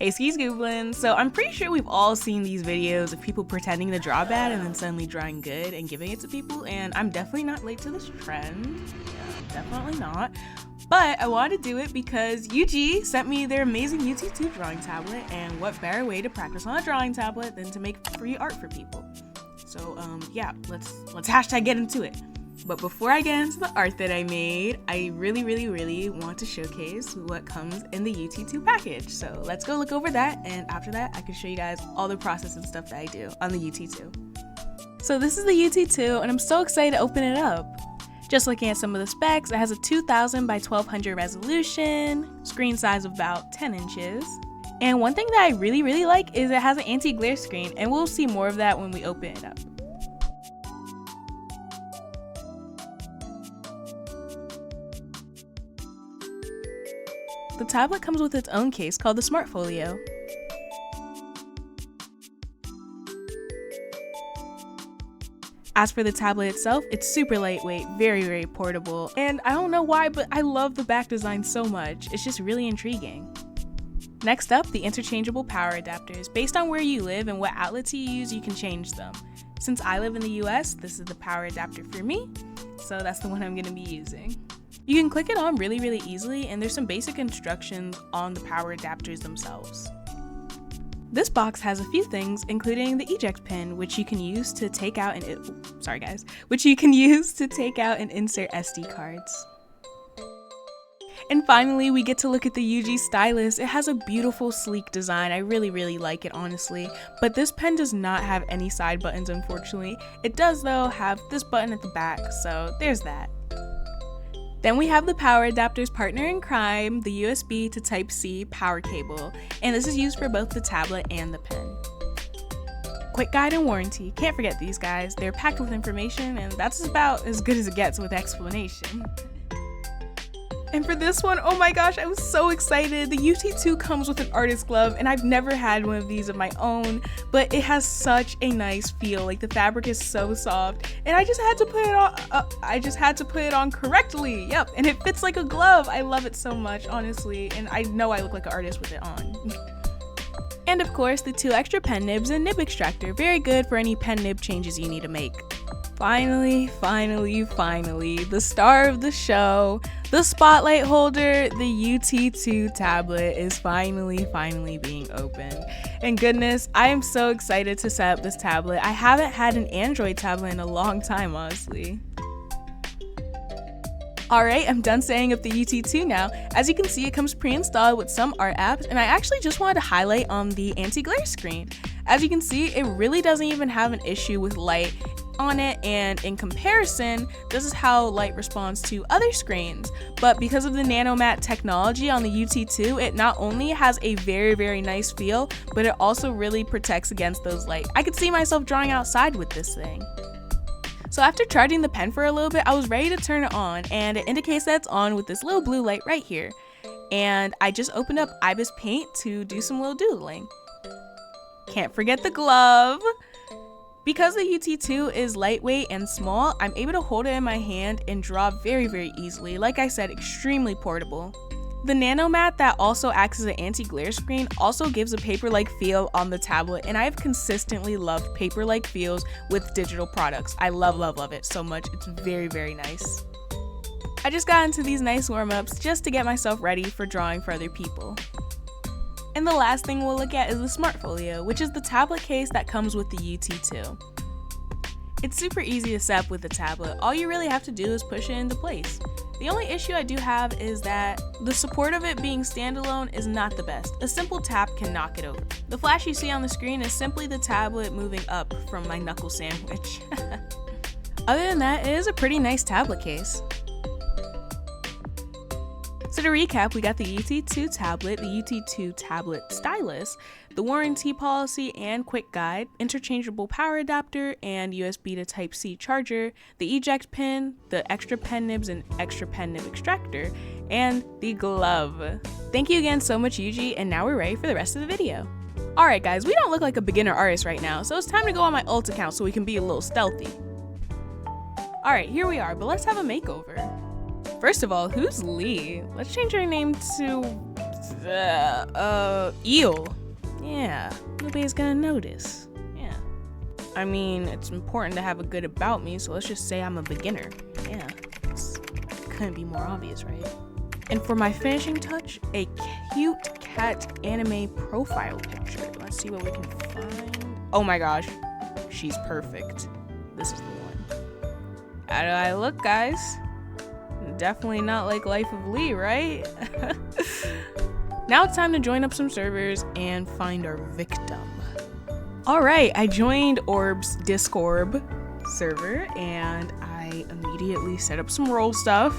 Hey skis goblins! So I'm pretty sure we've all seen these videos of people pretending to draw bad and then suddenly drawing good and giving it to people, and I'm definitely not late to this trend. Yeah, definitely not. But I wanted to do it because Ugee sent me their amazing UT2 drawing tablet, and what better way to practice on a drawing tablet than to make free art for people. So yeah, let's hashtag get into it. But before I get into the art that I made, I really want to showcase what comes in the UT2 package. So let's go look over that, and after that I can show you guys all the process and stuff that I do on the UT2. So this is the UT2, and I'm so excited to open it up. Just looking at some of the specs, it has a 2000 by 1200 resolution, screen size of about 10 inches. And one thing that I really like is it has an anti-glare screen, and we'll see more of that when we open it up. The tablet comes with its own case called the Smartfolio. As for the tablet itself, it's super lightweight, very portable, and I don't know why, but I love the back design so much. It's just really intriguing. Next up, the interchangeable power adapters. Based on where you live and what outlets you use, you can change them. Since I live in the US, this is the power adapter for me, so that's the one I'm going to be using. You can click it on really easily, and there's some basic instructions on the power adapters themselves. This box has a few things, including the eject pin, which you can use to take out and insert SD cards. And finally, we get to look at the Ugee stylus. It has a beautiful, sleek design. I really like it, honestly. But this pen does not have any side buttons, unfortunately. It does, though, have this button at the back, so there's that. Then we have the power adapter's partner in crime, the USB to Type-C power cable, and this is used for both the tablet and the pen. Quick guide and warranty. Can't forget these guys. They're packed with information, and that's about as good as it gets with explanation. And for this one, oh my gosh, I was so excited. The UT2 comes with an artist glove, and I've never had one of these of my own, but it has such a nice feel. Like, the fabric is so soft, and I just had to put it on correctly. Yep, and it fits like a glove. I love it so much, honestly, and I know I look like an artist with it on. And of course, the 2 extra pen nibs and nib extractor. Very good for any pen nib changes you need to make. Finally, the star of the show, the spotlight holder, the UT2 tablet is finally being opened. And goodness, I am so excited to set up this tablet. I haven't had an Android tablet in a long time, honestly. Alright, I'm done setting up the UT2 now. As you can see, it comes pre-installed with some art apps, and I actually just wanted to highlight on the anti-glare screen. As you can see, it really doesn't even have an issue with light on it, and in comparison, this is how light responds to other screens. But because of the nanomatte technology on the UT2, it not only has a very nice feel, but it also really protects against those lights. I could see myself drawing outside with this thing. So after charging the pen for a little bit, I was ready to turn it on, and it indicates that it's on with this little blue light right here. And I just opened up ibispaintx to do some little doodling. Can't forget the glove. Because the UT2 is lightweight and small, I'm able to hold it in my hand and draw very easily. Like I said, extremely portable. The nanomatte that also acts as an anti-glare screen also gives a paper-like feel on the tablet, and I've consistently loved paper-like feels with digital products. I love it so much. It's very nice. I just got into these nice warm-ups just to get myself ready for drawing for other people. And the last thing we'll look at is the Smartfolio, which is the tablet case that comes with the UT2. It's super easy to set up with the tablet. All you really have to do is push it into place. The only issue I do have is that the support of it being standalone is not the best. A simple tap can knock it over. The flash you see on the screen is simply the tablet moving up from my knuckle sandwich. Other than that, it is a pretty nice tablet case. So to recap, we got the UT2 tablet, the UT2 tablet stylus, the warranty policy and quick guide, interchangeable power adapter and USB to Type-C charger, the eject pin, the extra pen nibs and extra pen nib extractor, and the glove. Thank you again so much, Ugee, and now we're ready for the rest of the video. Alright guys, we don't look like a beginner artist right now, so it's time to go on my alt account so we can be a little stealthy. Alright, here we are, but let's have a makeover. First of all, who's Lee? Let's change her name to eel. Yeah, nobody's gonna notice. Yeah. I mean, it's important to have a good about me, so let's just say I'm a beginner. Yeah, couldn't be more obvious, right? And for my finishing touch, a cute cat anime profile picture. Let's see what we can find. Oh my gosh, she's perfect. This is the one. How do I look, guys? Definitely not like lifeofliii, right? Now it's time to join up some servers and find our victim. All right, I joined Orb's Discord server and I immediately set up some role stuff,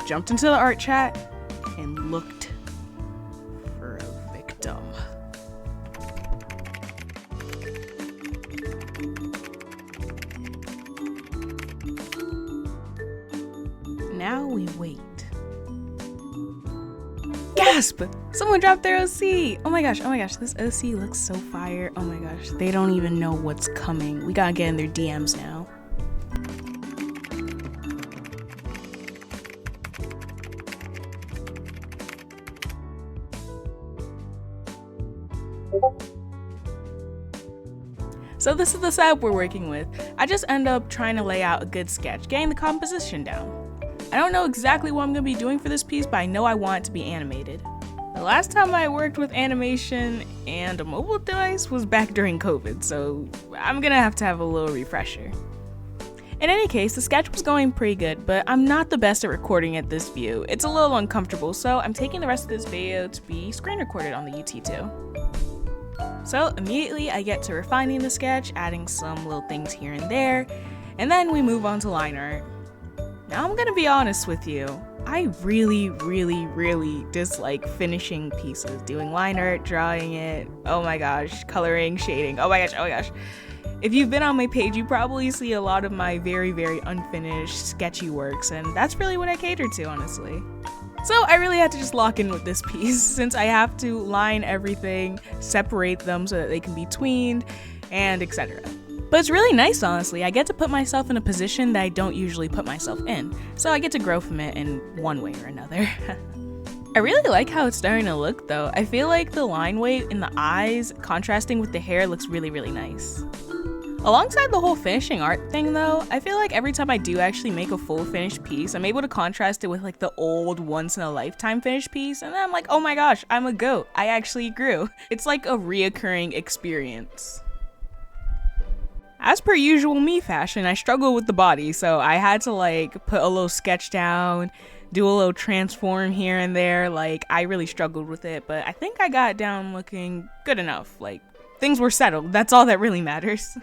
jumped into the art chat, and looked for a victim. Now we wait. Gasp! Someone dropped their OC! Oh my gosh, this OC looks so fire. Oh my gosh, they don't even know what's coming. We gotta get in their DMs now. So this is the setup we're working with. I just end up trying to lay out a good sketch, getting the composition down. I don't know exactly what I'm gonna be doing for this piece, but I know I want it to be animated. The last time I worked with animation and a mobile device was back during COVID, so I'm gonna have to have a little refresher. In any case, the sketch was going pretty good, but I'm not the best at recording at this view. It's a little uncomfortable, so I'm taking the rest of this video to be screen recorded on the UT2. So immediately I get to refining the sketch, adding some little things here and there, and then we move on to line art. Now I'm gonna be honest with you, I really dislike finishing pieces, doing line art, drawing it, oh my gosh, coloring, shading, oh my gosh. If you've been on my page, you probably see a lot of my very unfinished, sketchy works, and that's really what I cater to, honestly. So I really had to just lock in with this piece, since I have to line everything, separate them so that they can be tweened, and etc. But it's really nice, honestly. I get to put myself in a position that I don't usually put myself in, so I get to grow from it in one way or another. I really like how it's starting to look, though. I feel like the line weight in the eyes contrasting with the hair looks really nice. Alongside the whole finishing art thing though, I feel like every time I do actually make a full finished piece, I'm able to contrast it with like the old once in a lifetime finished piece, and then I'm like, oh my gosh, I'm a goat, I actually grew. It's like a reoccurring experience. As per usual me fashion, I struggle with the body, so I had to like put a little sketch down, do a little transform here and there. Like I really struggled with it, but I think I got it down looking good enough. Like things were settled, that's all that really matters.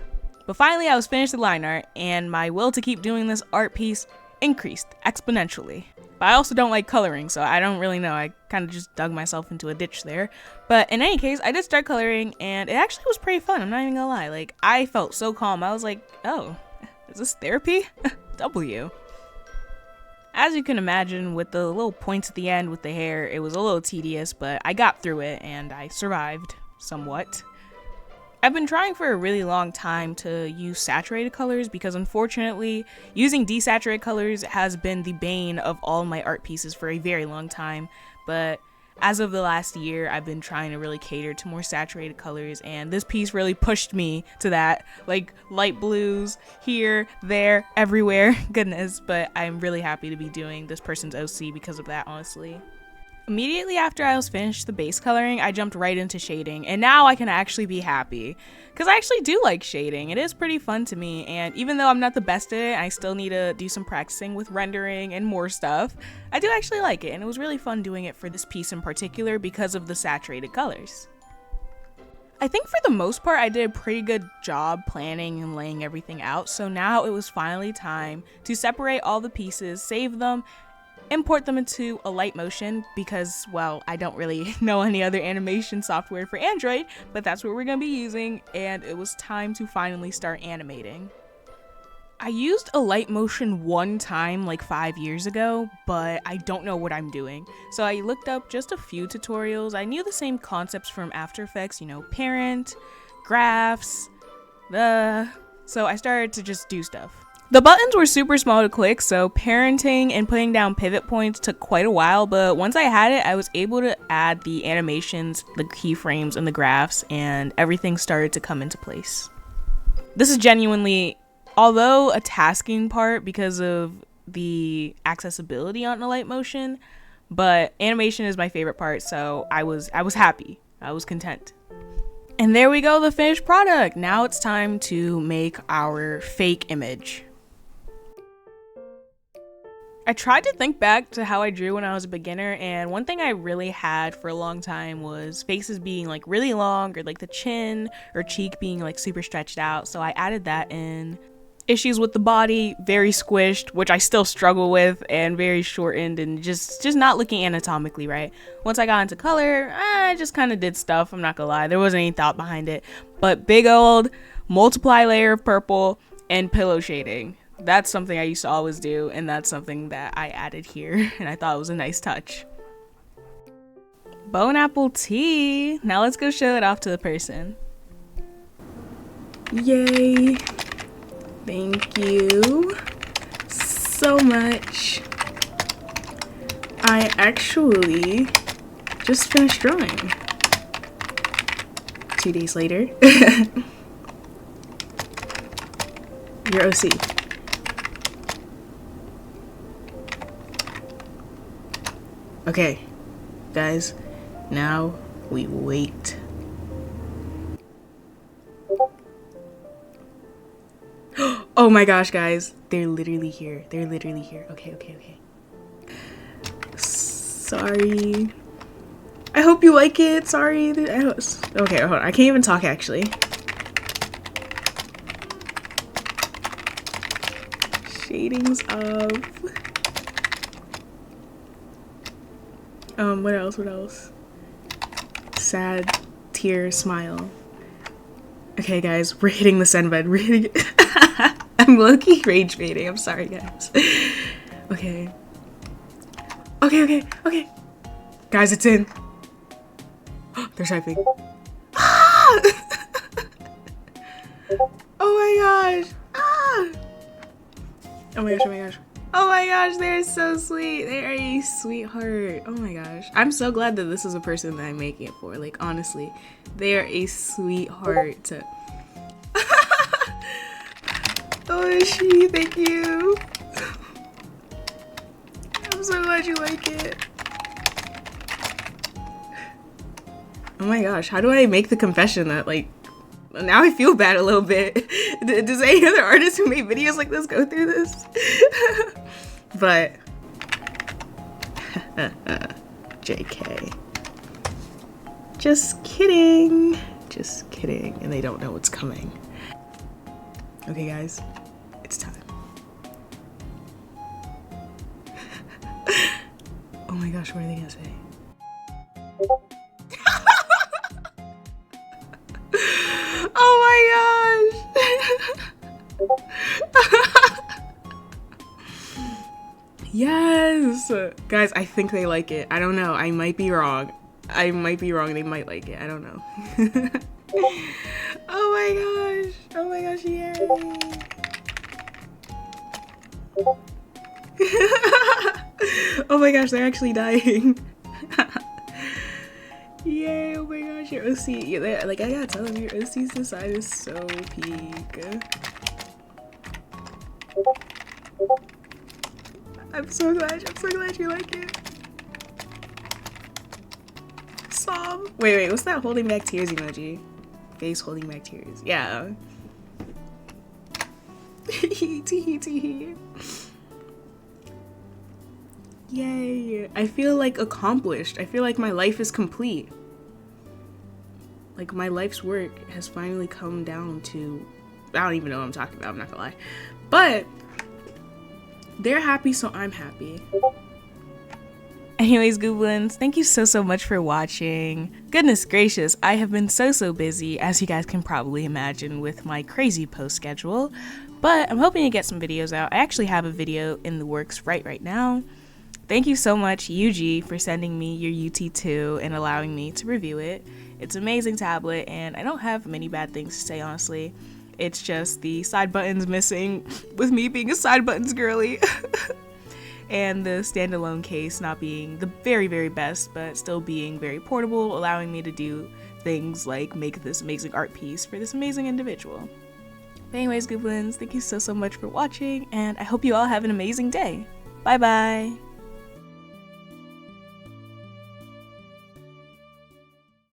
But finally I was finished the line art, and my will to keep doing this art piece increased exponentially. But I also don't like coloring, so I don't really know, I kind of just dug myself into a ditch there. But in any case, I did start coloring, and it actually was pretty fun, I'm not even gonna lie. Like, I felt so calm, I was like, oh, is this therapy? W. As you can imagine, with the little points at the end with the hair, it was a little tedious, but I got through it, and I survived, somewhat. I've been trying for a really long time to use saturated colors because unfortunately, using desaturated colors has been the bane of all my art pieces for a very long time, but as of the last year, I've been trying to really cater to more saturated colors, and this piece really pushed me to that, like light blues here, there, everywhere, goodness, but I'm really happy to be doing this person's OC because of that, honestly. Immediately after I was finished the base coloring, I jumped right into shading, and now I can actually be happy. Because I actually do like shading, it is pretty fun to me, and even though I'm not the best at it, I still need to do some practicing with rendering and more stuff. I do actually like it, and it was really fun doing it for this piece in particular because of the saturated colors. I think for the most part, I did a pretty good job planning and laying everything out, so now it was finally time to separate all the pieces, save them, import them into alightmotion because, well, I don't really know any other animation software for Android, but that's what we're gonna be using, and it was time to finally start animating. I used alightmotion one time like 5 years ago, but I don't know what I'm doing. So I looked up just a few tutorials. I knew the same concepts from After Effects, you know, parent, graphs, so I started to just do stuff. The buttons were super small to click, so parenting and putting down pivot points took quite a while, but once I had it, I was able to add the animations, the keyframes, and the graphs, and everything started to come into place. This is genuinely, although a tasking part because of the accessibility on alightmotion, but animation is my favorite part, so I was happy. I was content. And there we go, the finished product. Now it's time to make our fake image. I tried to think back to how I drew when I was a beginner, and one thing I really had for a long time was faces being like really long, or like the chin or cheek being like super stretched out, so I added that in. Issues with the body, very squished, which I still struggle with, and very shortened and just not looking anatomically right. Once I got into color, I just kind of did stuff, I'm not gonna lie, there wasn't any thought behind it. But big old multiply layer of purple and pillow shading. That's something I used to always do, and that's something that I added here, and I thought it was a nice touch. Bone apple tea. Now let's go show it off to the person. Yay. Thank you so much. I actually just finished drawing. 2 days later. Your OC. Okay, guys, now we wait. Oh my gosh, guys, they're literally here. They're literally here. Okay. Sorry. I hope you like it. Sorry. Okay, hold on. I can't even talk actually. Shadings up. What else? Sad tear smile. Okay, guys, we're hitting the send button. We're hitting it. I'm low-key rage baiting. I'm sorry, guys. Okay. Guys, it's in. They're typing. Ah! Oh my gosh. Ah! Oh my gosh. Oh my gosh, they're so sweet. They are a sweetheart. Oh my gosh. I'm so glad that this is a person that I'm making it for. Like, honestly, they are a sweetheart. Oh, she, thank you. I'm so glad you like it. Oh my gosh, how do I make the confession that, like, now I feel bad a little bit. Does any other artist who made videos like this go through this? But JK. Just kidding. And they don't know what's coming. Okay, guys, it's time. Oh my gosh, what are they gonna say? Oh my gosh! Yes! Guys, I think they like it. I don't know. I might be wrong. They might like it. I don't know. Oh my gosh, yay! Oh my gosh, they're actually dying. Yay, oh my gosh, your OC, like, I gotta tell them, your OC's design is so peak. I'm so glad you like it. Sob. Wait, what's that holding back tears emoji? Face holding back tears. Yeah. Tee. Yay. I feel like accomplished. I feel like my life is complete. Like, my life's work has finally come down to, I don't even know what I'm talking about, I'm not gonna lie. But they're happy, so I'm happy. Anyways, Gooblins, thank you so much for watching. Goodness gracious, I have been so busy, as you guys can probably imagine, with my crazy post schedule. But I'm hoping to get some videos out. I actually have a video in the works right now. Thank you so much, Ugee, for sending me your UT2 and allowing me to review it. It's an amazing tablet, and I don't have many bad things to say, honestly. It's just the side buttons missing, with me being a side buttons girly. And the standalone case not being the very, very best, but still being very portable, allowing me to do things like make this amazing art piece for this amazing individual. But anyways, Goblins, thank you so much for watching, and I hope you all have an amazing day. Bye bye!